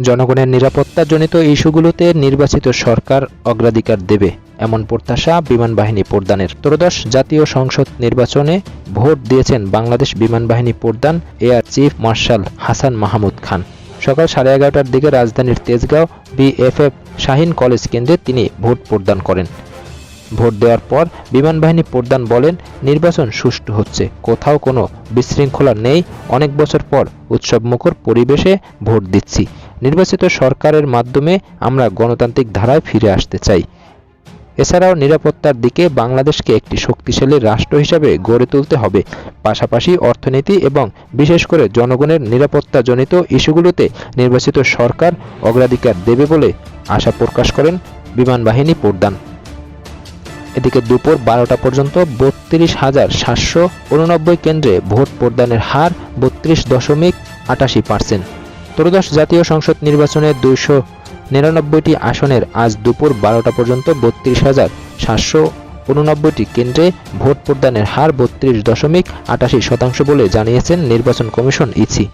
জনগণের নিরাপত্তাজনিত ইস্যুগুলোতে নির্বাচিত সরকার অগ্রাধিকার দেবে এমন প্রত্যাশা বিমান বাহিনী প্রধানের। ত্রয়োদশ জাতীয় সংসদ নির্বাচনে ভোট দিয়েছেন বাংলাদেশ বিমান বাহিনী প্রধান air chief marshal Hasan Mahmud Khan. সকাল 11:30টার দিকে রাজধানীর তেজগাঁও বিএফএফ শাহীন কলেজ কেন্দ্রে তিনি ভোট প্রদান করেন। ভোট দেওয়ার পর বিমান বাহিনী প্রধান বলেন, নির্বাচন সুষ্ঠু হচ্ছে, কোথাও কোনো বিশৃঙ্খলা নেই। অনেক বছর পর উৎসবমুখর পরিবেশে ভোট দিচ্ছি। নির্বাচিত সরকারের মাধ্যমে আমরা গণতান্ত্রিক ধারায় ফিরে আসতে চাই। এছাড়াও নিরাপত্তার দিকে বাংলাদেশকে একটি শক্তিশালী রাষ্ট্র হিসেবে গড়ে তুলতে হবে। পাশাপাশি অর্থনীতি এবং বিশেষ করে জনগণের নিরাপত্তাজনিত ইস্যুগুলোতে নির্বাচিত সরকার অগ্রাধিকার দেবে বলে আশা প্রকাশ করেন বিমান বাহিনী প্রধান। এদিকে দুপুর 12টা পর্যন্ত 32,789 কেন্দ্রে ভোট প্রদানের হার 32.88%। ত্রয়োদশ জাতীয় সংসদ নির্বাচনে 299টি আসনের আজ দুপুর 12টা পর্যন্ত 32,789টি কেন্দ্রে ভোট প্রদানের হার 32.88% বলে জানিয়েছেন নির্বাচন কমিশন ইসি।